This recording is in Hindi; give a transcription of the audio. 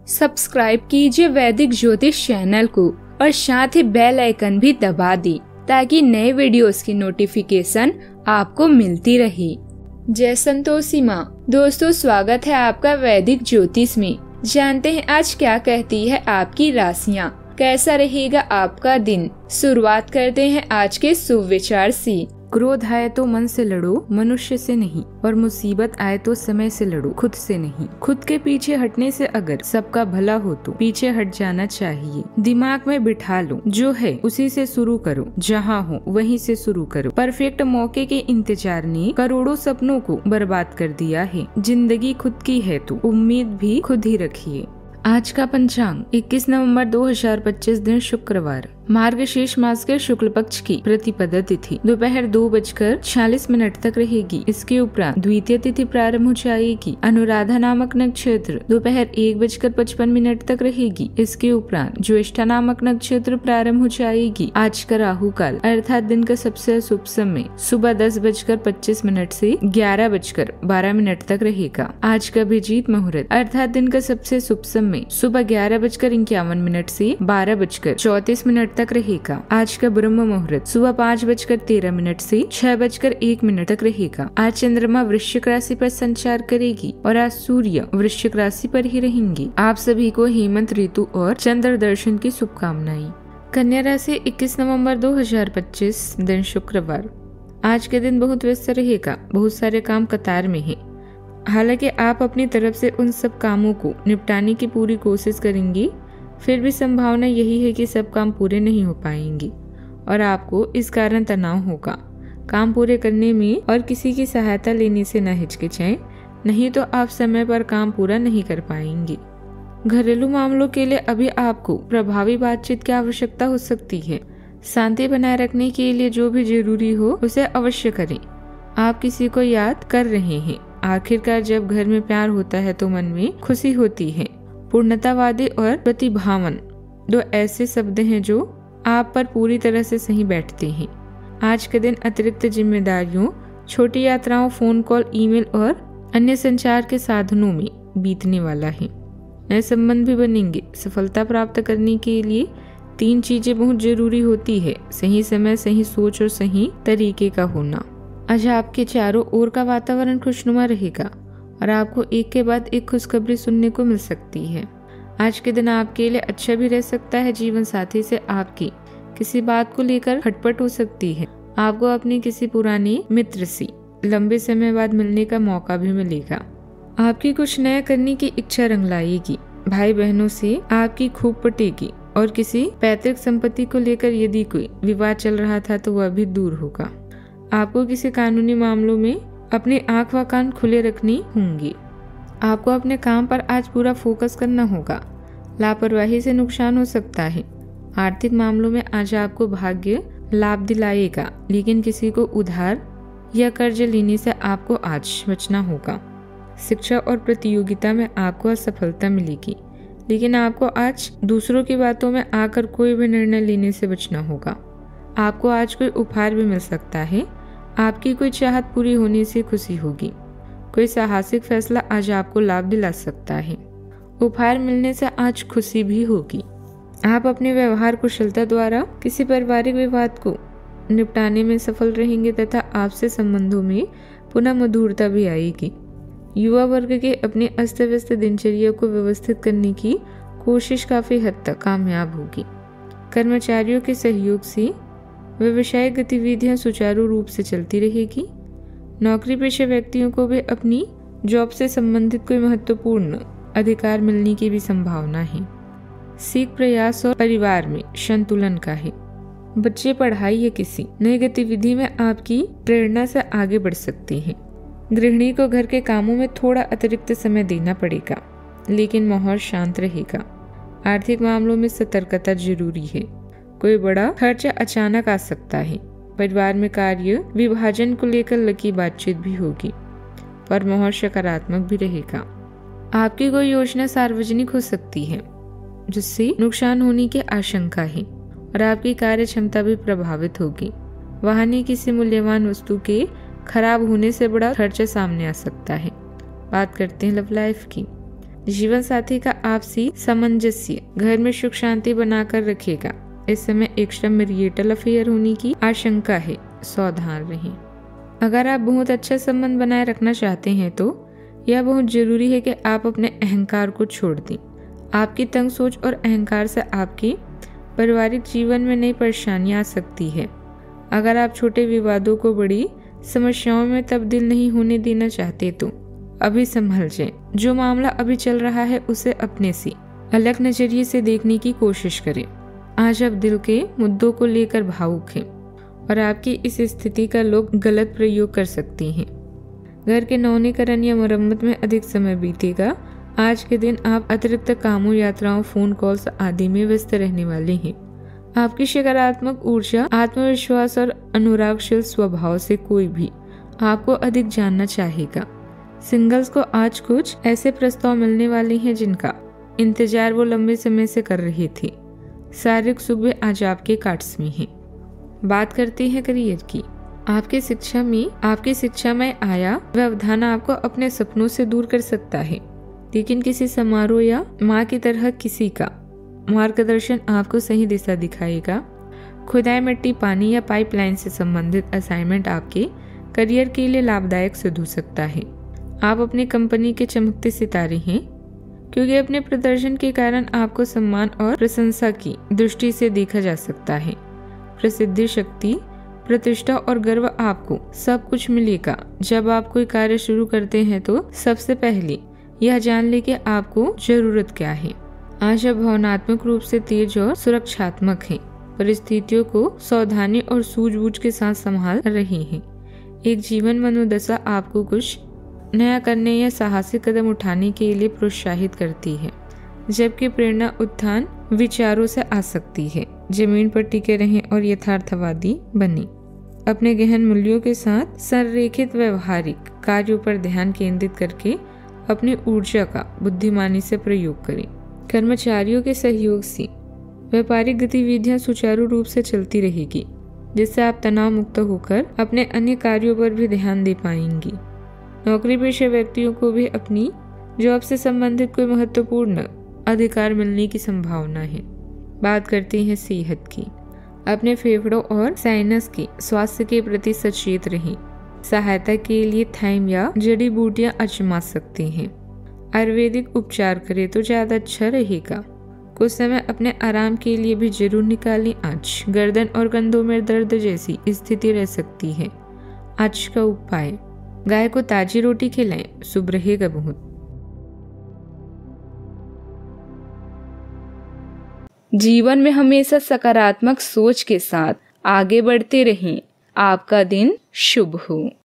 सब्सक्राइब कीजिए वैदिक ज्योतिष चैनल को और साथ ही बेल आइकन भी दबा दी ताकि नए वीडियोस की नोटिफिकेशन आपको मिलती रहे। जय संतोषी माँ। दोस्तों, स्वागत है आपका वैदिक ज्योतिष में। जानते हैं आज क्या कहती है आपकी राशियाँ, कैसा रहेगा आपका दिन। शुरुआत करते हैं आज के शुभ विचार से। क्रोध आए तो मन से लड़ो, मनुष्य से नहीं, और मुसीबत आए तो समय से लड़ो, खुद से नहीं। खुद के पीछे हटने से अगर सबका भला हो तो पीछे हट जाना चाहिए। दिमाग में बिठा लो, जो है उसी से शुरू करो, जहाँ हो वहीं से शुरू करो। परफेक्ट मौके के इंतजार ने करोड़ों सपनों को बर्बाद कर दिया है। जिंदगी खुद की है तो उम्मीद भी खुद ही रखिए। आज का पंचांग 21 नवंबर 2025 दिन शुक्रवार, मार्गशीर्ष मास के शुक्ल पक्ष की प्रतिपदा तिथि दोपहर 2:46 तक रहेगी। इसके उपरांत द्वितीय तिथि प्रारंभ हो जाएगी। अनुराधा नामक नक्षत्र दोपहर 1:55 तक रहेगी। इसके उपरांत ज्येष्ठा नामक नक्षत्र प्रारंभ हो जाएगी। आज का राहु काल अर्थात दिन का सबसे शुभ समय सुबह 10:25 से 11:12 तक रहेगा। आज का अभिजीत मुहूर्त अर्थात दिन का सबसे शुभ समय सुबह 11:51 से 12:34 तक रहेगा। आज का ब्रह्म मुहूर्त सुबह 5:13 से 6:01 तक रहेगा। आज चंद्रमा वृश्चिक राशि पर संचार करेगी और आज सूर्य वृश्चिक राशि पर ही रहेंगी। आप सभी को हेमंत ऋतु और चंद्र दर्शन की शुभकामनाएं। कन्या राशि 21 नवंबर 2025 दिन शुक्रवार। आज के दिन बहुत व्यस्त रहेगा। बहुत सारे काम कतार में है। हालांकि आप अपनी तरफ से उन सब कामों को निपटाने की पूरी कोशिश करेंगी, फिर भी संभावना यही है कि सब काम पूरे नहीं हो पाएंगे और आपको इस कारण तनाव होगा। काम पूरे करने में और किसी की सहायता लेने से न हिचकिचाएं, नहीं तो आप समय पर काम पूरा नहीं कर पाएंगे। घरेलू मामलों के लिए अभी आपको प्रभावी बातचीत की आवश्यकता हो सकती है। शांति बनाए रखने के लिए जो भी जरूरी हो उसे अवश्य करें। आप किसी को याद कर रहे हैं। आखिरकार जब घर में प्यार होता है तो मन में खुशी होती है। पूर्णतावादी और प्रतिभावन दो ऐसे शब्द हैं जो आप पर पूरी तरह से सही बैठते हैं। आज के दिन अतिरिक्त जिम्मेदारियों, छोटी यात्राओं, फोन कॉल, ईमेल और अन्य संचार के साधनों में बीतने वाला है। नए संबंध भी बनेंगे। सफलता प्राप्त करने के लिए 3 चीजें बहुत जरूरी होती है: सही समय, सही सोच और सही तरीके का होना। आज आपके चारों ओर का वातावरण खुशनुमा रहेगा और आपको एक के बाद एक खुशखबरी सुनने को मिल सकती है। आज के दिन आपके लिए अच्छा भी रह सकता है। जीवन साथी से आपकी किसी बात को लेकर खटपट हो सकती है। आपको अपने किसी पुराने मित्र से लंबे समय बाद मिलने का मौका भी मिलेगा। आपकी कुछ नया करने की इच्छा रंग लाएगी। भाई बहनों से आपकी खूब पटेगी और किसी पैतृक संपत्ति को लेकर यदि कोई विवाद चल रहा था तो वह भी दूर होगा। आपको किसी कानूनी मामलों में अपनी आंख व कान खुले रखनी होंगी। आपको अपने काम पर आज पूरा फोकस करना होगा। लापरवाही से नुकसान हो सकता है। आर्थिक मामलों में आज आपको भाग्य लाभ दिलाएगा, लेकिन किसी को उधार या कर्ज लेने से आपको आज बचना होगा। शिक्षा और प्रतियोगिता में आपको असफलता मिलेगी, लेकिन आपको आज दूसरों की बातों में आकर कोई भी निर्णय लेने से बचना होगा। आपको आज कोई उपहार भी मिल सकता है। आपकी कोई चाहत पूरी होने से खुशी होगी। कोई साहसिक फैसला आज आपको लाभ दिला सकता है। उपहार मिलने से आज खुशी भी होगी। आप अपने व्यवहार कुशलता द्वारा किसी पारिवारिक विवाद को निपटाने में सफल रहेंगे तथा आपसे संबंधों में पुनः मधुरता भी आएगी। युवा वर्ग के अपने अस्त व्यस्त दिनचर्या को व्यवस्थित करने की कोशिश काफी हद तक कामयाब होगी। कर्मचारियों के सहयोग से व्यवसायिक गतिविधियां सुचारू रूप से चलती रहेगी। नौकरी पेशे व्यक्तियों को भी अपनी जॉब से संबंधित कोई महत्वपूर्ण अधिकार मिलने की भी संभावना है। सीख, प्रयास और परिवार में संतुलन का है। बच्चे पढ़ाई या किसी नई गतिविधि में आपकी प्रेरणा से आगे बढ़ सकते हैं। गृहिणी को घर के कामों में थोड़ा अतिरिक्त समय देना पड़ेगा, लेकिन माहौल शांत रहेगा। आर्थिक मामलों में सतर्कता जरूरी है। कोई बड़ा खर्च अचानक आ सकता है। परिवार में कार्य विभाजन को लेकर लगी बातचीत भी होगी, पर माहौल सकारात्मक भी रहेगा। आपकी कोई योजना सार्वजनिक हो सकती है जिससे नुकसान होने की आशंका है और आपकी कार्य क्षमता भी प्रभावित होगी। वाहन या किसी मूल्यवान वस्तु के खराब होने से बड़ा खर्चा सामने आ सकता है। बात करते हैं लव लाइफ की। जीवन साथी का आपसी सामंजस्य घर में सुख शांति बनाकर रखेगा। इस समय एक्स्ट्रा मैरिटल अफेयर होने की आशंका है, सावधान रहें। अगर आप बहुत अच्छा संबंध बनाए रखना चाहते हैं तो यह बहुत जरूरी है कि आप अपने अहंकार को छोड़ दें। आपकी तंग सोच और अहंकार से आपके पारिवारिक जीवन में नई परेशानियां आ सकती है। अगर आप छोटे विवादों को बड़ी समस्याओं में तब्दील नहीं होने देना चाहते तो अभी संभल जाएं। जो मामला अभी चल रहा है उसे अपने से अलग नजरिए से देखने की कोशिश करें। आज आप दिल के मुद्दों को लेकर भावुक हैं और आपकी इस स्थिति का लोग गलत प्रयोग कर सकते हैं। घर के नवीनीकरण या मरम्मत में अधिक समय बीतेगा। आज के दिन आप अतिरिक्त कामों, यात्राओं, फोन कॉल्स आदि में व्यस्त रहने वाले हैं। आपकी सकारात्मक ऊर्जा, आत्मविश्वास और अनुरागशील स्वभाव से कोई भी आपको अधिक जानना चाहेगा। सिंगल्स को आज कुछ ऐसे प्रस्ताव मिलने वाले हैं जिनका इंतजार वो लंबे समय से कर रहे थे। शारीरिक सुख भी आज आपके कार्ड्स में है। बात करते हैं करियर की। आपकी शिक्षा में आया व्यवधान आपको अपने सपनों से दूर कर सकता है, लेकिन किसी समारोह या माँ की तरह किसी का मार्गदर्शन आपको सही दिशा दिखाएगा। खुदाई मिट्टी, पानी या पाइपलाइन से संबंधित असाइनमेंट आपके करियर के लिए लाभदायक सिद्ध हो सकता है। आप अपनी कंपनी के चमकते सितारे हैं, क्योंकि अपने प्रदर्शन के कारण आपको सम्मान और प्रशंसा की दृष्टि से देखा जा सकता है। प्रसिद्धि, शक्ति, प्रतिष्ठा और गर्व आपको सब कुछ मिलेगा। जब आप कोई कार्य शुरू करते हैं तो सबसे पहले यह जान ले कि आपको जरूरत क्या है। आज आप भावनात्मक रूप से तेज और सुरक्षात्मक हैं। परिस्थितियों को सावधानी और सूझबूझ के साथ संभाल रहे हैं। एक जीवन मनोदशा आपको कुछ नया करने या साहसिक कदम उठाने के लिए प्रोत्साहित करती है, जबकि प्रेरणा उत्थान विचारों से आ सकती है। जमीन पर टिके रहें और यथार्थवादी बने। अपने गहन मूल्यों के साथ संरेखित व्यवहारिक कार्यों पर ध्यान केंद्रित करके अपनी ऊर्जा का बुद्धिमानी से प्रयोग करें। कर्मचारियों के सहयोग से व्यापारिक गतिविधियां सुचारू रूप से चलती रहेगी, जिससे आप तनाव मुक्त होकर अपने अन्य कार्यों पर भी ध्यान दे पाएंगी। नौकरी पेशा व्यक्तियों को भी अपनी जॉब से संबंधित कोई महत्वपूर्ण अधिकार मिलने की संभावना है। बात करते हैं सेहत की। अपने फेफड़ों और साइनस के स्वास्थ्य के प्रति सचेत रहें। सहायता के लिए थाइम या जड़ी बूटियां आजमा सकते हैं। आयुर्वेदिक उपचार करें तो ज्यादा अच्छा रहेगा। कुछ समय अपने आराम के लिए भी जरूर निकालें। आज गर्दन और कंधों में दर्द जैसी स्थिति रह सकती है। आज का उपाय, गाय को ताजी रोटी खिलाएं, शुभ रहेगा बहुत। जीवन में हमेशा सकारात्मक सोच के साथ आगे बढ़ते रहें। आपका दिन शुभ हो।